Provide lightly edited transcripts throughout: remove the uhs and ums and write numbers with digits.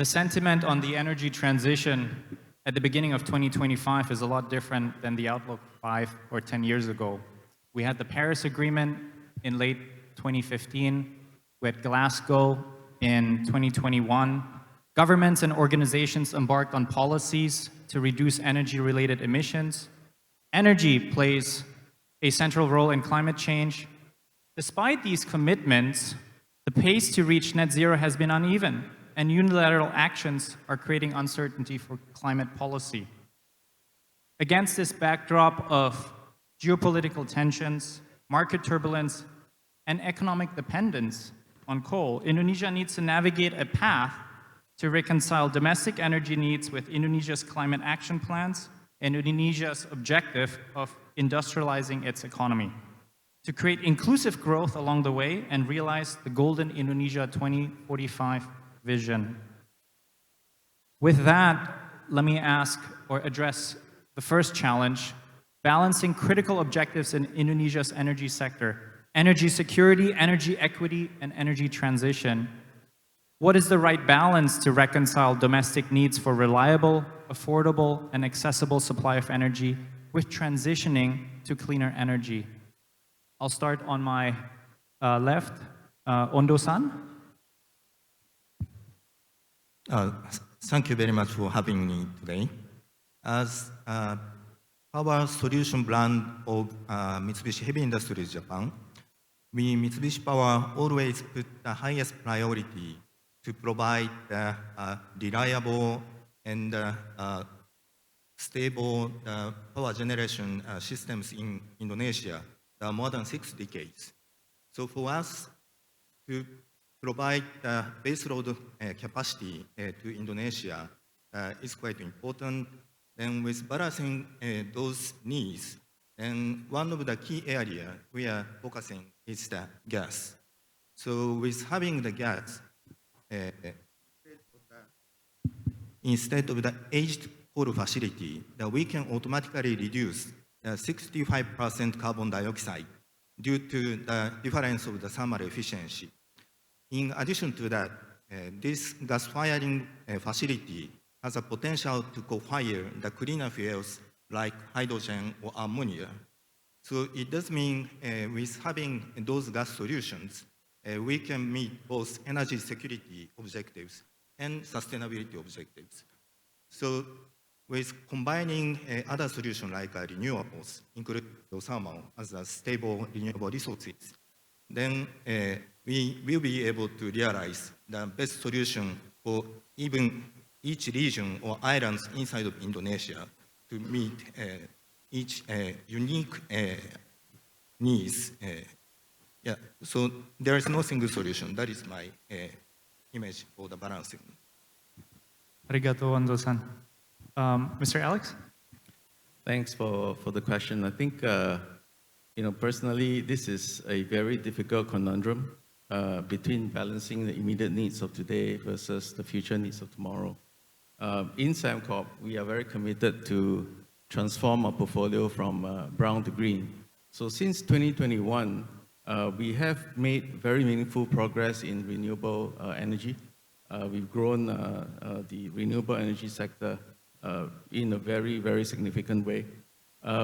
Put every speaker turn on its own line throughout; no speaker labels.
The sentiment on the energy transition at the beginning of 2025 is a lot different than the outlook 5 or 10 years ago. We had the Paris Agreement in late 2015. We had Glasgow in 2021. Governments and organizations embarked on policies to reduce energy-related emissions. Energy plays a central role in climate change. Despite these commitments, the pace to reach net zero has been uneven, and unilateral actions are creating uncertainty for climate policy. Against this backdrop of geopolitical tensions, market turbulence, and economic dependence on coal, Indonesia needs to navigate a path to reconcile domestic energy needs with Indonesia's climate action plans and Indonesia's objective of industrializing its economy, to create inclusive growth along the way and realize the Golden Indonesia 2045 vision. With that, let me ask or address the first challenge, balancing critical objectives in Indonesia's energy sector: energy security, energy equity, and energy transition. What is the right balance to reconcile domestic needs for reliable, affordable, and accessible supply of energy with transitioning to cleaner energy? I'll start on my left, Ondo-san.
Thank you very much for having me today. As power solution brand of Mitsubishi Heavy Industries Japan, we Mitsubishi Power always put the highest priority to provide reliable and stable power generation systems in Indonesia more than 6 decades. So for us to provide baseload capacity to Indonesia is quite important. And with balancing those needs, and one of the key areas we are focusing is the gas. So with having the gas, instead of the aged coal facility, that we can automatically reduce 65% carbon dioxide due to the difference of the thermal efficiency. In addition to that, this gas firing facility has a potential to co-fire the cleaner fuels like hydrogen or ammonia. So it does mean with having those gas solutions, we can meet both energy security objectives and sustainability objectives. So with combining other solutions like renewables, including geothermal as a stable renewable resources, then we will be able to realize the best solution for even each region or islands inside of Indonesia to meet each unique needs. Yeah, so there is no single solution. That is my image for the balancing.
Arigato, Ondo-san. Mr. Alex?
Thanks for the question. I think, personally, this is a very difficult conundrum between balancing the immediate needs of today versus the future needs of tomorrow. In Sembcorp, we are very committed to transform our portfolio from brown to green. So since 2021, we have made very meaningful progress in renewable energy. We've grown the renewable energy sector in a very, very significant way.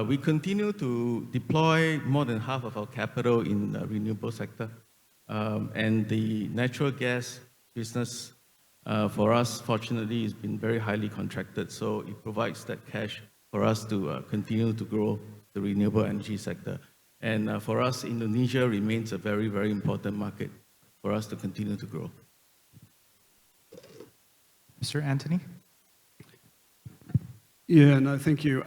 We continue to deploy more than half of our capital in the renewable sector. And the natural gas business for us, fortunately, has been very highly contracted. So it provides that cash for us to continue to grow the renewable energy sector. And for us, Indonesia remains a very, very important market for us to continue to grow.
Mr. Anthony?
Yeah, no, thank you.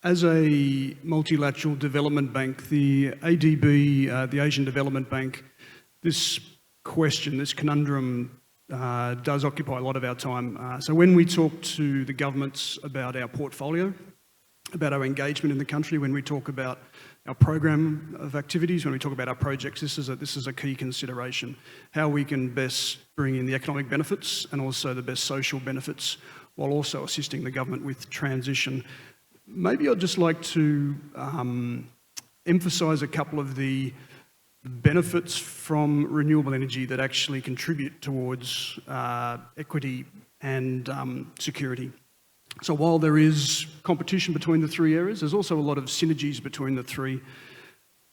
As a multilateral development bank, the ADB, the Asian Development Bank, this question, this conundrum does occupy a lot of our time. So when we talk to the governments about our portfolio, about our engagement in the country, when we talk about our program of activities, when we talk about our projects, this is a key consideration. How we can best bring in the economic benefits and also the best social benefits while also assisting the government with transition. Maybe I'd just like to emphasise a couple of the benefits from renewable energy that actually contribute towards equity and security. So while there is competition between the three areas, there's also a lot of synergies between the three.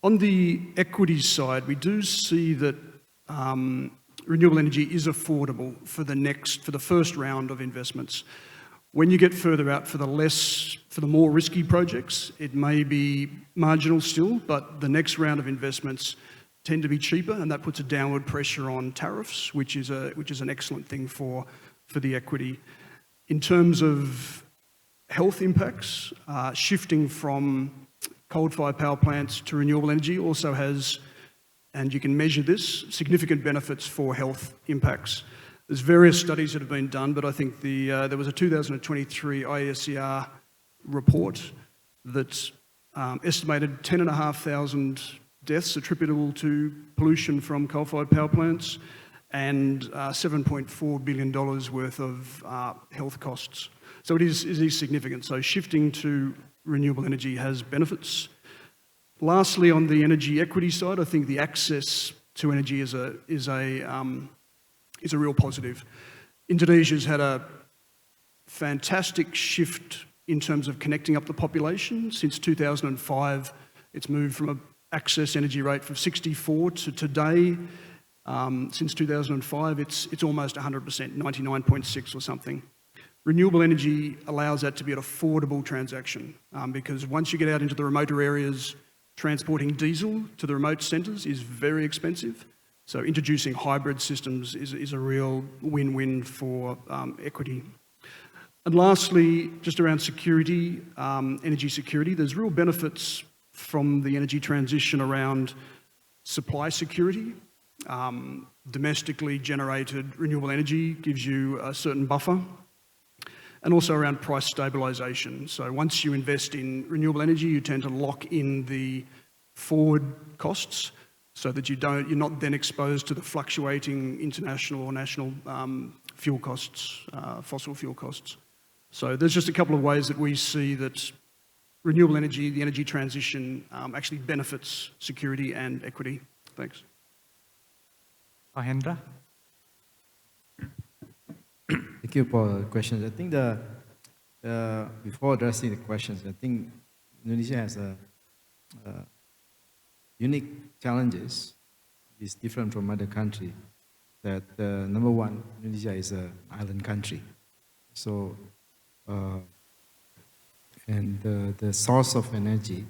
On the equity side, we do see that renewable energy is affordable for the first round of investments. When you get further out for the more risky projects, it may be marginal still, but the next round of investments tend to be cheaper, and that puts a downward pressure on tariffs, which is an excellent thing for the equity. In terms of health impacts, shifting from coal-fired power plants to renewable energy also has, and you can measure this, significant benefits for health impacts. There's various studies that have been done, but I think there was a 2023 IES report that estimated 10,500 deaths attributable to pollution from coal-fired power plants and $7.4 billion worth of health costs. So it is significant. So shifting to renewable energy has benefits. Lastly, on the energy equity side, I think the access to energy is a real positive. Indonesia's had a fantastic shift in terms of connecting up the population. Since 2005, it's moved from an access energy rate of 64 to today. Since 2005, it's almost 100%, 99.6 or something. Renewable energy allows that to be an affordable transaction because once you get out into the remoter areas, transporting diesel to the remote centres is very expensive. So introducing hybrid systems is a real win-win for equity. And lastly, just around security, energy security, there's real benefits from the energy transition around supply security. Domestically generated renewable energy gives you a certain buffer, and also around price stabilisation. So once you invest in renewable energy, you tend to lock in the forward costs so that you're not then exposed to the fluctuating international or national fuel costs, fossil fuel costs. So there's just a couple of ways that we see that renewable energy, the energy transition, actually benefits security and equity. Thanks.
Hendra?
Thank you for the questions. I think before addressing the questions, I think Indonesia has a unique challenges. It's different from other countries. That number one, Indonesia is an island country, so and the source of energy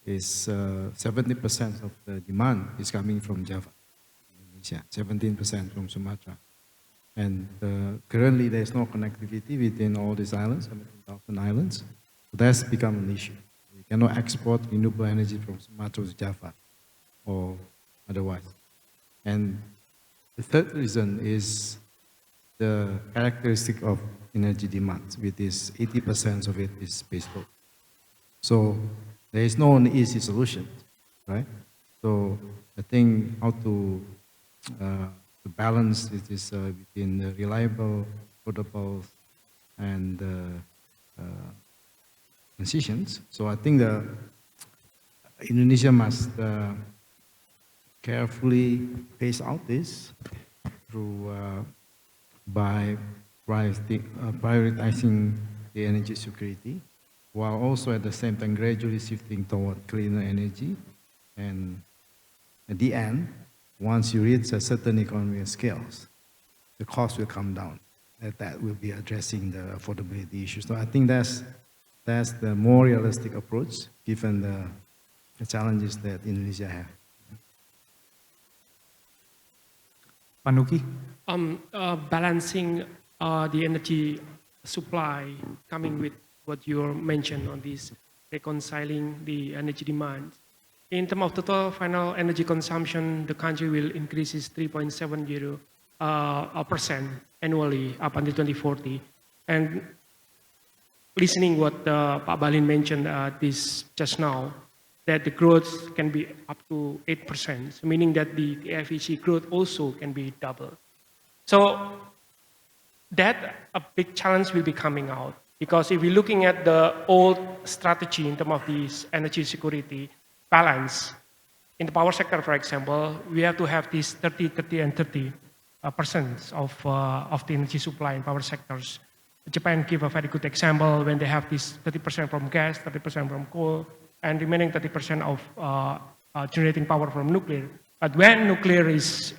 is 70% of the demand is coming from Java, Indonesia, 17% from Sumatra. And currently, there is no connectivity within all these islands, 17,000 islands. So that's become an issue. We cannot export renewable energy from Sumatra to Java or otherwise. And the third reason is the characteristic of energy demand, with this 80% of it is baseload. So there is no easy solution, right? So I think how to balance it is between the reliable, affordable, and transitions. So I think Indonesia must carefully phase out this through by prioritizing the energy security, while also at the same time gradually shifting toward cleaner energy. And at the end, once you reach a certain economy of scales, the cost will come down. That will be addressing the affordability issue. So I think that's the more realistic approach, given the challenges that Indonesia have.
Nuki?
Balancing the energy supply, coming with what you mentioned on this, reconciling the energy demand. In terms of total final energy consumption, the country will increase 3.70% annually up until 2040. And listening what Pak Balin mentioned this just now, that the growth can be up to 8%, meaning that the FEC growth also can be double. So that a big challenge will be coming out, because if we're looking at the old strategy in terms of this energy security balance, in the power sector, for example, we have to have this 30, 30, and 30% of the energy supply in power sectors. Japan give a very good example when they have this 30% from gas, 30% from coal, and remaining 30% of generating power from nuclear. But when nuclear is,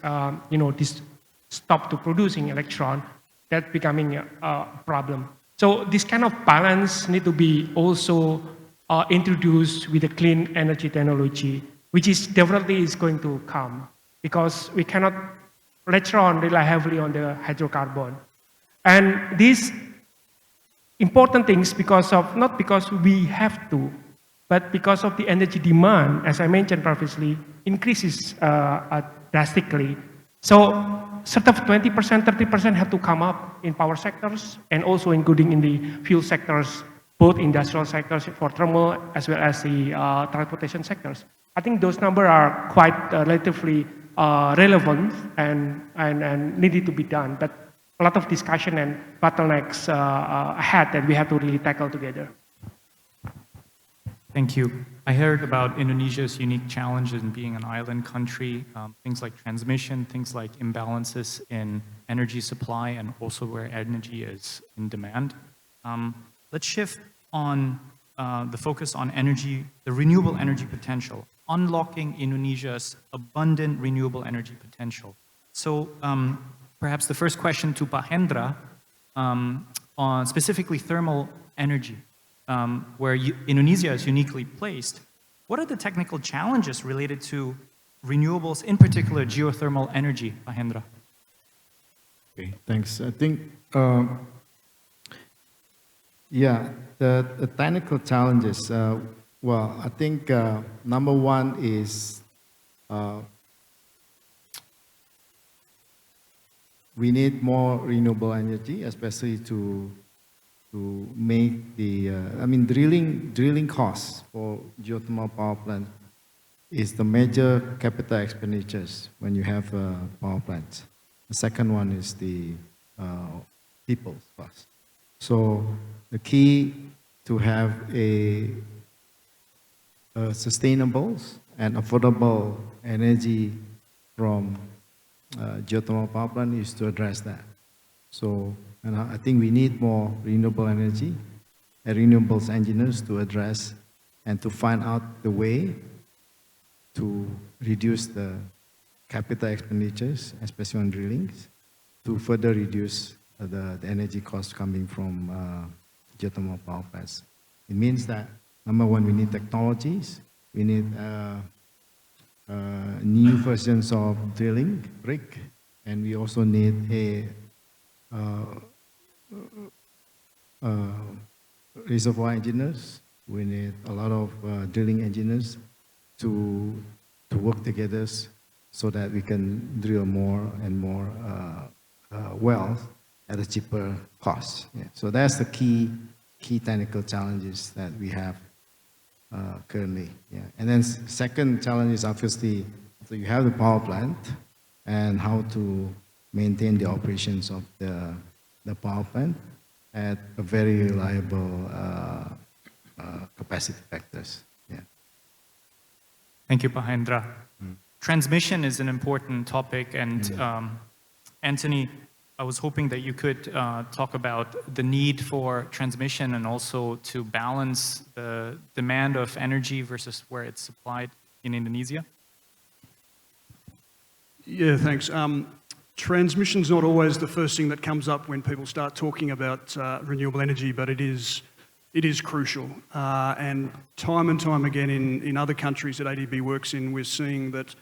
this stop to producing electron, that's becoming a problem. So this kind of balance need to be also introduced with the clean energy technology, which is definitely is going to come, because we cannot later on rely heavily on the hydrocarbon. And these important things not because we have to, but because of the energy demand, as I mentioned previously, increases drastically. So sort of 20%, 30% have to come up in power sectors, and also including in the fuel sectors, both industrial sectors for thermal as well as the transportation sectors. I think those numbers are quite relatively relevant and needed to be done, but a lot of discussion and bottlenecks ahead that we have to really tackle together.
Thank you. I heard about Indonesia's unique challenges in being an island country, things like transmission, things like imbalances in energy supply, and also where energy is in demand. Let's shift on the focus on energy, the renewable energy potential, unlocking Indonesia's abundant renewable energy potential. So perhaps the first question to Pak Hendra, on specifically thermal energy, where Indonesia is uniquely placed. What are the technical challenges related to renewables, in particular geothermal energy, Pak Hendra?
Okay, thanks. I think, the technical challenges, I think number one is we need more renewable energy, especially to make the, drilling costs for geothermal power plant is the major capital expenditures when you have power plants. The second one is the people cost. So the key to have a sustainable and affordable energy from geothermal power plant is to address that. So, and I think we need more renewable energy and renewables engineers to address and to find out the way to reduce the capital expenditures, especially on drillings, to further reduce the energy costs coming from geothermal power plants. It means that, number one, we need technologies, we need new versions of drilling rig, and we also need a reservoir engineers. We need a lot of drilling engineers to work together so that we can drill more and more wells at a cheaper cost. Yeah. So that's the key technical challenges that we have currently. Yeah. And then second challenge is obviously, so you have the power plant and how to maintain the operations of the power plant at a very reliable capacity factors. Yeah.
Thank you, Pak Hendra. Transmission is an important topic, and Anthony, I was hoping that you could talk about the need for transmission and also to balance the demand of energy versus where it's supplied in Indonesia.
Yeah, thanks. Transmission's not always the first thing that comes up when people start talking about renewable energy, but it is crucial. And time again in other countries that ADB works in, we're seeing that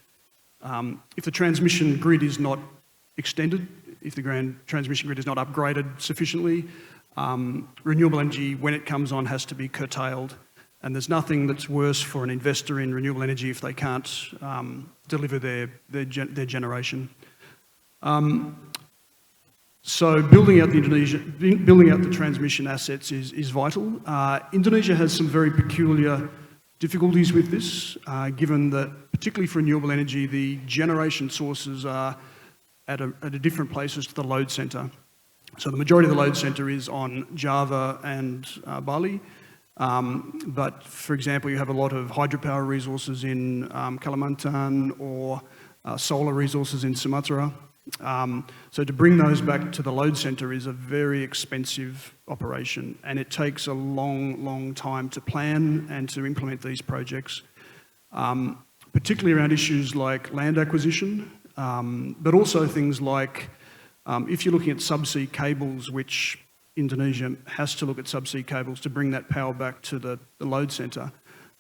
if the transmission grid is not extended, if the transmission grid is not upgraded sufficiently, renewable energy, when it comes on, has to be curtailed. And there's nothing that's worse for an investor in renewable energy if they can't deliver their generation. So building out the transmission assets is vital. Indonesia has some very peculiar difficulties with this, given that, particularly for renewable energy, the generation sources are at different places to the load centre. So the majority of the load centre is on Java and Bali, But for example, you have a lot of hydropower resources in Kalimantan or solar resources in Sumatra. So to bring those back to the load centre is a very expensive operation, and it takes a long, long time to plan and to implement these projects, particularly around issues like land acquisition, but also things like if you're looking at subsea cables, which Indonesia has to look at subsea cables to bring that power back to the load centre.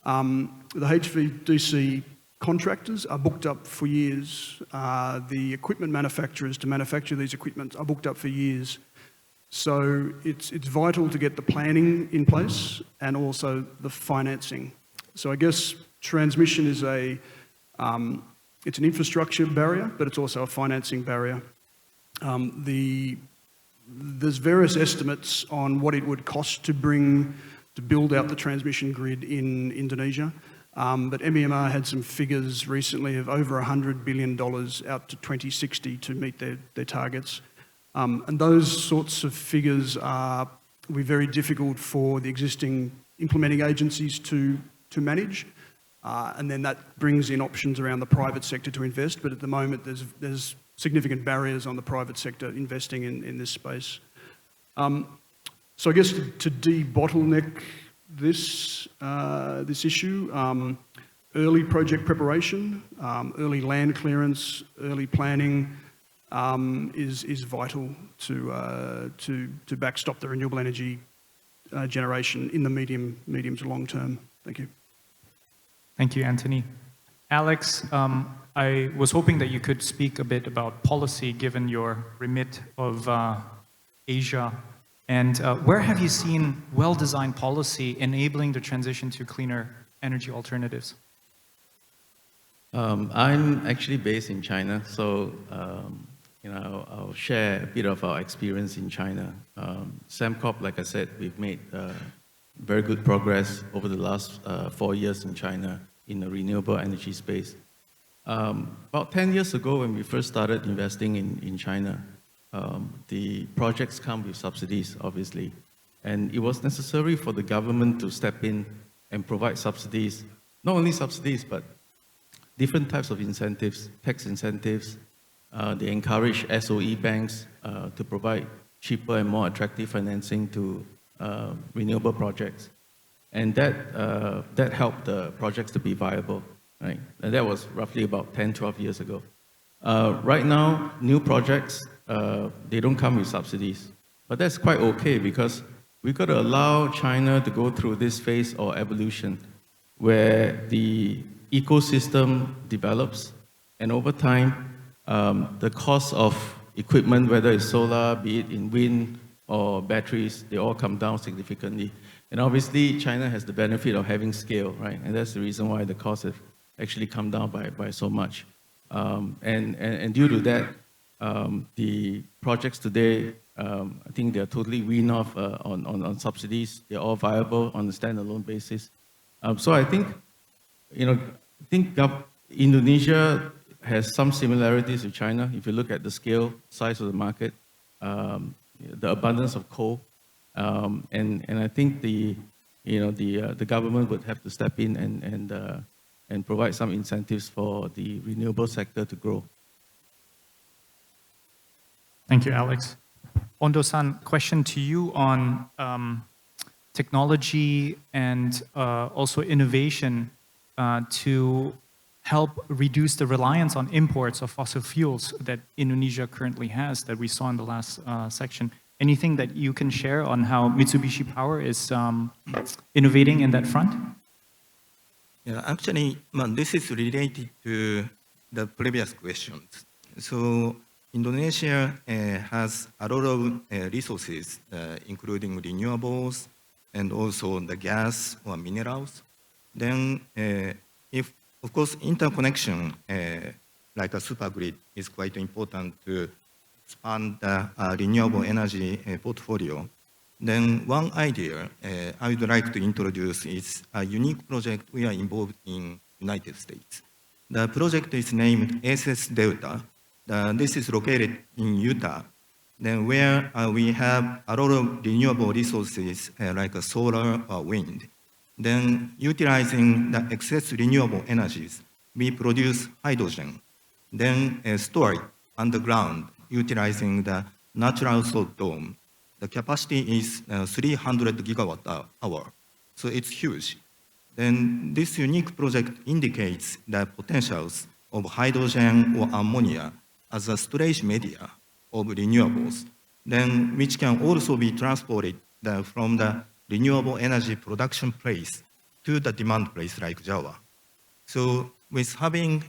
The HVDC contractors are booked up for years. The equipment manufacturers to manufacture these equipment are booked up for years. So it's vital to get the planning in place and also the financing. So I guess transmission is it's an infrastructure barrier, but it's also a financing barrier. There's various estimates on what it would cost to build out the transmission grid in Indonesia. But MEMR had some figures recently of over $100 billion out to 2060 to meet their targets. And those sorts of figures will be very difficult for the existing implementing agencies to manage. And then that brings in options around the private sector to invest. But at the moment, there's significant barriers on the private sector investing in this space. So I guess to de-bottleneck this issue, early project preparation, early land clearance, early planning is vital to backstop the renewable energy generation in the medium to long term. Thank you.
Thank you, Anthony. Alex, I was hoping that you could speak a bit about policy, given your remit of Asia. And where have you seen well-designed policy enabling the transition to cleaner energy alternatives?
I'm actually based in China, so I'll share a bit of our experience in China. Sembcorp, like I said, we've made very good progress over the last 4 years in China in the renewable energy space. About 10 years ago, when we first started investing in China, the projects come with subsidies, obviously. And it was necessary for the government to step in and provide subsidies, not only subsidies, but different types of incentives, tax incentives. They encourage SOE banks to provide cheaper and more attractive financing to renewable projects. And that helped the projects to be viable, right? And that was roughly about 10, 12 years ago. Right now, new projects, they don't come with subsidies. But that's quite okay, because we've got to allow China to go through this phase or evolution where the ecosystem develops, and over time, the cost of equipment, whether it's solar, be it in wind or batteries, they all come down significantly. And obviously, China has the benefit of having scale, right? And that's the reason why the costs have actually come down by so much. And due to that, the projects today, I think they're totally weaned off on subsidies. They're all viable on a standalone basis. So I think, Indonesia has some similarities with China. If you look at the scale, size of the market, the abundance of coal, and I think the government would have to step in and provide some incentives for the renewable sector to grow.
Thank you, Alex. Ondo-san, question to you on technology and also innovation to help reduce the reliance on imports of fossil fuels that Indonesia currently has, that we saw in the last section. Anything that you can share on how Mitsubishi Power is innovating in that front?
Yeah, actually, this is related to the previous questions. So Indonesia has a lot of resources, including renewables and also the gas or minerals. Then, of course, interconnection, like a supergrid, is quite important to expand the renewable energy portfolio. Then one idea I would like to introduce is a unique project we are involved in United States. The project is named SS Delta. This is located in Utah. then where we have a lot of renewable resources like solar or wind, then utilizing the excess renewable energies, we produce hydrogen, then store it underground utilizing the natural salt dome. The capacity is 300 gigawatt hour, so it's huge. Then this unique project indicates the potentials of hydrogen or ammonia as a storage media of renewables, then which can also be transported from the renewable energy production place to the demand place like Java. So with having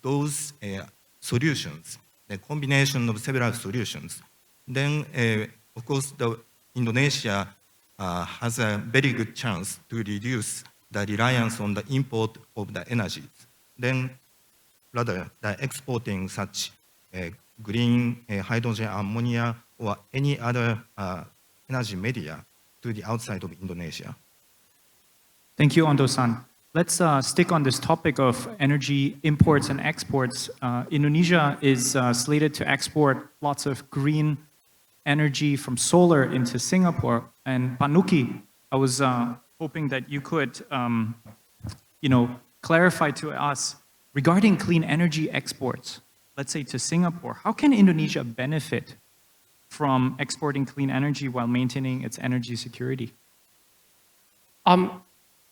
those solutions, the combination of several solutions, then of course Indonesia has a very good chance to reduce the reliance on the import of the energies. Then rather than exporting such green hydrogen, ammonia, or any other energy media to the outside of Indonesia.
Thank you, Ondo-san. Let's stick on this topic of energy imports and exports. Indonesia is slated to export lots of green energy from solar into Singapore. And Pak Nuki, I was hoping that you could clarify to us regarding clean energy exports, let's say to Singapore, how can Indonesia benefit from exporting clean energy while maintaining its energy security?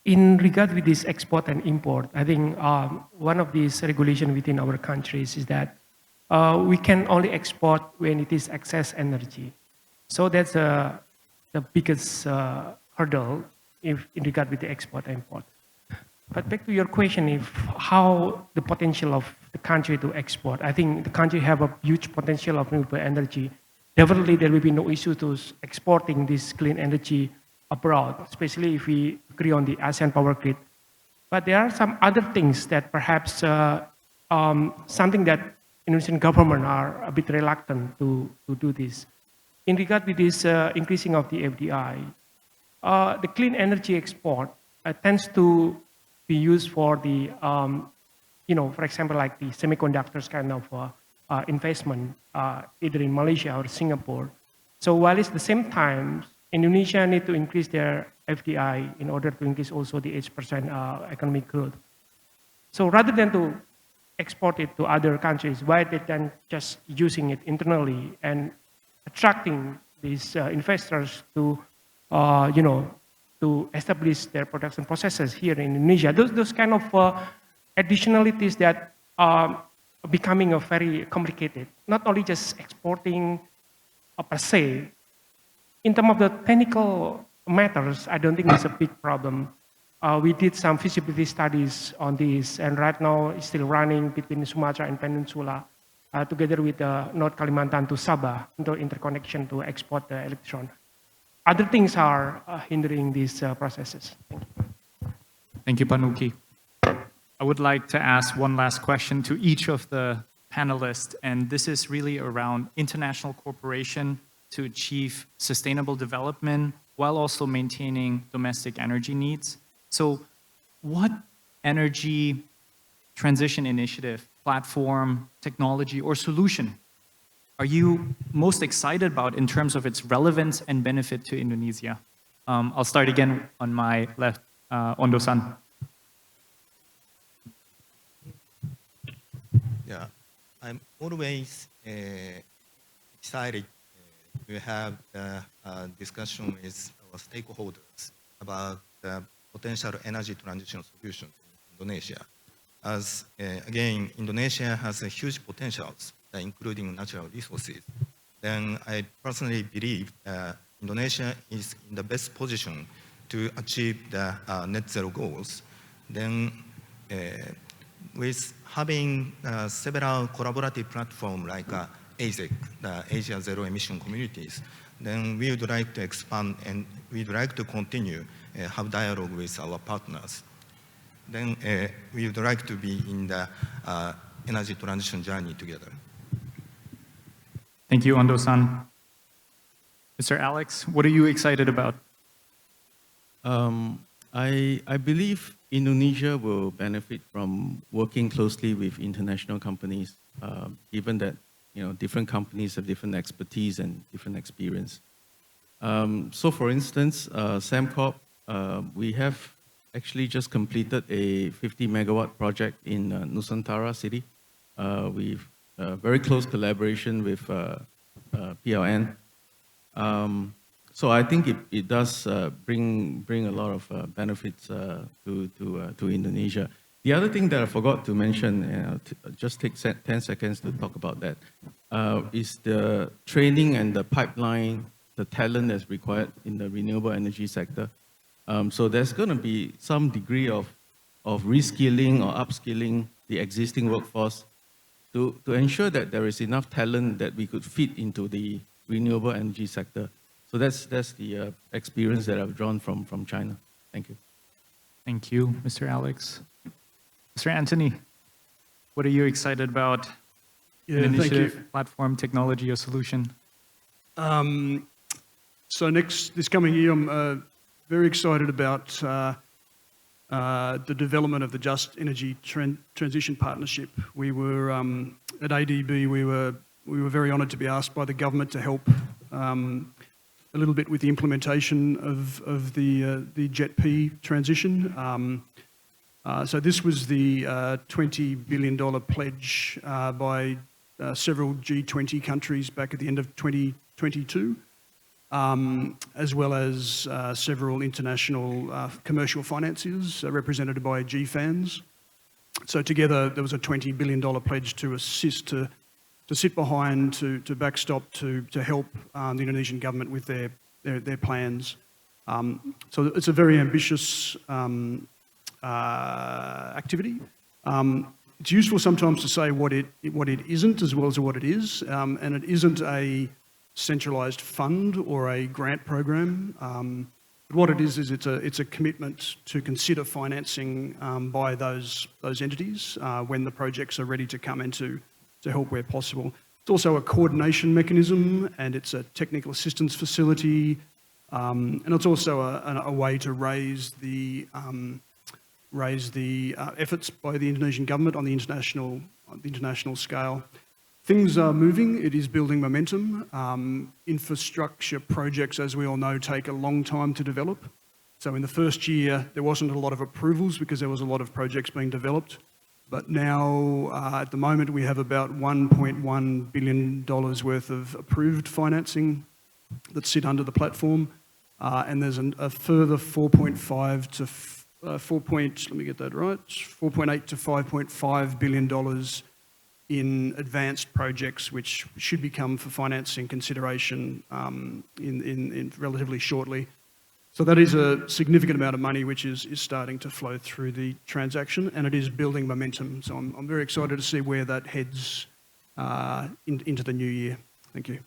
In regard with this export and import, I think one of these regulations within our countries is that we can only export when it is excess energy. So that's the biggest hurdle in regard with the export and import. But back to your question, how the potential of the country to export, I think the country have a huge potential of renewable energy. Definitely there will be no issue to exporting this clean energy abroad, especially if we agree on the ASEAN power grid. But there are some other things that perhaps something that Indonesian government are a bit reluctant to do this. In regard with this increasing of the FDI, the clean energy export tends to be used for the, for example, like the semiconductors kind of investment, either in Malaysia or Singapore. So while it's the same time, Indonesia need to increase their FDI in order to increase also the 8% economic growth. So rather than to export it to other countries, why they then just using it internally and attracting these investors to, to establish their production processes here in Indonesia. Those kind of additionalities that are becoming very complicated. Not only just exporting per se. In terms of the technical matters, I don't think it's a big problem. We did some feasibility studies on this, and right now it's still running between Sumatra and Peninsula, together with North Kalimantan to Sabah, into interconnection to export the electron. Other things are hindering these processes. Thank you.
Thank you, Pak Nuki. I would like to ask one last question to each of the panelists, and this is really around international cooperation to achieve sustainable development while also maintaining domestic energy needs. So what energy transition initiative, platform, technology, or solution are you most excited about in terms of its relevance and benefit to Indonesia? I'll start again on my left, Ondo-san.
Yeah, I'm always excited to have a discussion with our stakeholders about the potential energy transition solutions in Indonesia. As again, Indonesia has a huge potentials, including natural resources. Then I personally believe Indonesia is in the best position to achieve the net zero goals. Then with having several collaborative platforms like AZEC, the Asia Zero Emission Communities, then we would like to expand and we'd like to continue have dialogue with our partners. Then we would like to be in the energy transition journey together.
Thank you, Ondo-san. Mr. Alex, what are you excited about?
I believe Indonesia will benefit from working closely with international companies, given that different companies have different expertise and different experience. So for instance, Sembcorp, we have actually just completed a 50 megawatt project in Nusantara city. We've very close collaboration with PLN. So I think it does bring a lot of benefits to Indonesia. The other thing that I forgot to mention, just take 10 seconds to talk about that, is the training and the pipeline, the talent that's required in the renewable energy sector. So there's going to be some degree of reskilling or upskilling the existing workforce to ensure that there is enough talent that we could fit into the renewable energy sector. So that's the experience that I've drawn from China. Thank you.
Thank you, Mr. Alex. Mr. Anthony, what are you excited about?
Yeah,
An
thank you.
initiative, platform, technology, or solution?
So this coming year, I'm very excited about the development of the Just Energy Transition Partnership. We were at ADB. We were very honoured to be asked by the government to help a little bit with the implementation of the JETP transition. So this was the $20 billion pledge by several G20 countries back at the end of 2022, as well as several international commercial financiers represented by GFANs. So together there was a $20 billion pledge to assist, to sit behind, to backstop, to help the Indonesian government with their plans. So it's a very ambitious activity. It's useful sometimes to say what it isn't as well as what it is, and it isn't a centralised fund or a grant program. But what it is it's a commitment to consider financing by those entities when the projects are ready to come in to help where possible. It's also a coordination mechanism, and it's a technical assistance facility, and it's also a way to raise the efforts by the Indonesian government on the international scale. Things are moving. It is building momentum. Infrastructure projects, as we all know, take a long time to develop. So in the first year, there wasn't a lot of approvals because there was a lot of projects being developed. But now, at the moment, we have about $1.1 billion worth of approved financing that sit under the platform. And there's a further 4.8 to $5.5 billion in advanced projects, which should become for financing consideration in relatively shortly. So that is a significant amount of money which is starting to flow through the transaction, and it is building momentum. So I'm very excited to see where that heads into the new year. Thank you.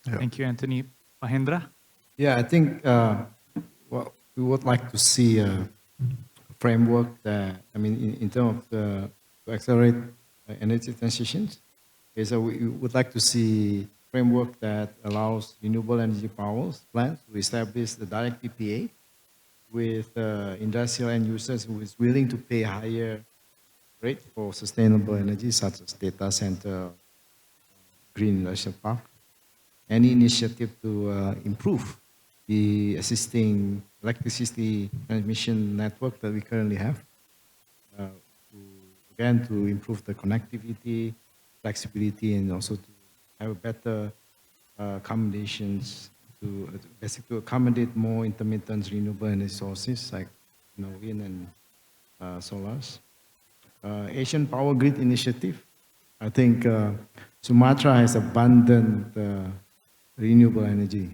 Yeah.
Thank you, Anthony. Hendra?
Yeah, I think well, we would like to see a framework that, in terms of to accelerate energy transitions, so we would like to see framework that allows renewable energy power plants to establish the direct PPA with industrial end users who is willing to pay higher rate for sustainable energy, such as data center, green industrial park. Any initiative to improve the existing electricity transmission network that we currently have, to improve the connectivity, flexibility, and also to have better accommodations to basically accommodate more intermittent renewable energy sources like wind and solars. Asian Power Grid Initiative. I think Sumatra has abundant renewable energy,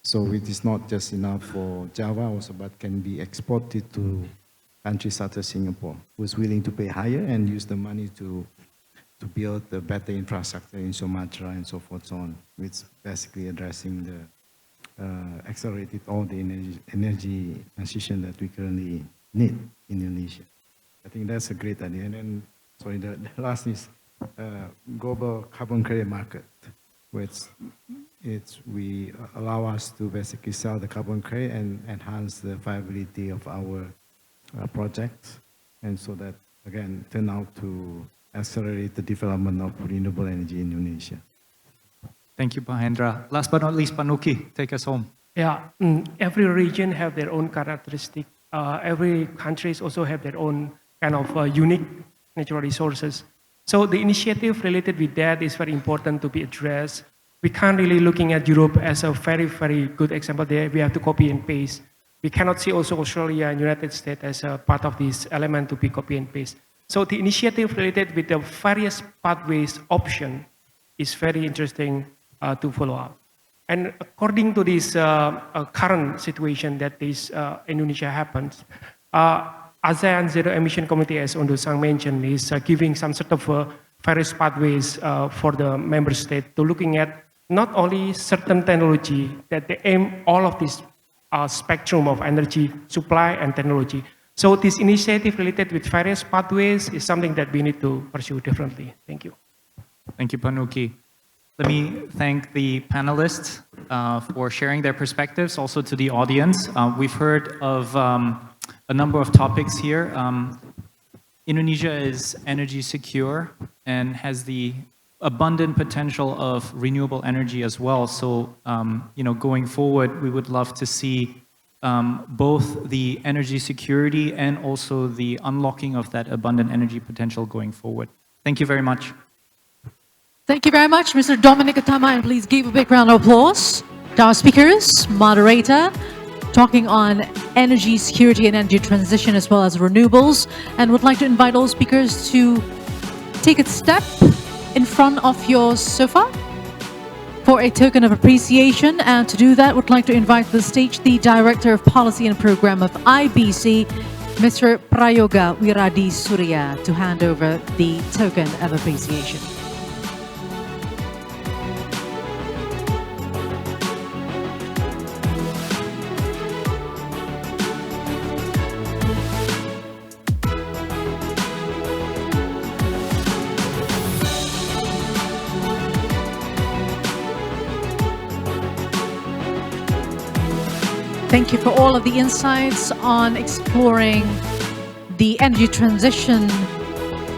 so it is not just enough for Java also, but can be exported to countries such as Singapore, who is willing to pay higher and use the money to build a better infrastructure in Sumatra and so forth, so on, which basically addressing the accelerated all the energy transition that we currently need in Indonesia. I think that's a great idea. And then, sorry, the last is global carbon credit market, which we allow us to basically sell the carbon credit and enhance the viability of our projects, and so that again turn out to accelerate the development of renewable energy in Indonesia.
Thank you, Pak Hendra. Last but not least, Pak Nuki, take us home.
Yeah, every region have their own characteristic. Every countries also have their own kind of unique natural resources. So the initiative related with that is very important to be addressed. We can't really looking at Europe as a very, very good example there. We have to copy and paste. We cannot see also Australia and United States as a part of this element to be copy and paste. So the initiative related with the various pathways option is very interesting to follow up. And according to this current situation that this Indonesia happens, ASEAN Zero Emission Committee, as Ondo Sang mentioned, is giving some sort of various pathways for the member state to looking at not only certain technology that they aim all of this spectrum of energy supply and technology. So this initiative related with various pathways is something that we need to pursue differently. Thank you.
Thank you, Pak Nuki. Let me thank the panelists for sharing their perspectives, also to the audience. We've heard of a number of topics here. Indonesia is energy secure and has the abundant potential of renewable energy as well. So, going forward, we would love to see both the energy security and also the unlocking of that abundant energy potential going forward. Thank you very much.
Thank you very much, Mr. Dominic Utama, and please give a big round of applause to our speakers, moderator, talking on energy security and energy transition as well as renewables, and would like to invite all speakers to take a step in front of your sofa for a token of appreciation. And to do that, would like to invite to the stage the Director of Policy and Program of IBC, Mr. Prayoga Wiradi Surya, to hand over the token of appreciation. Thank you for all of the insights on exploring the energy transition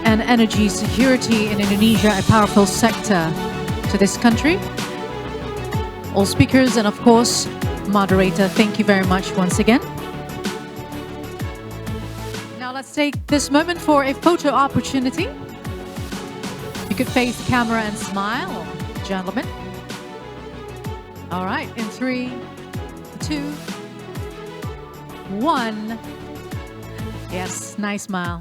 and energy security in Indonesia, a powerful sector to this country. All speakers and of course, moderator, thank you very much once again. Now let's take this moment for a photo opportunity. You could face the camera and smile, gentlemen. All right, in 3, 2, 1. Yes, nice smile.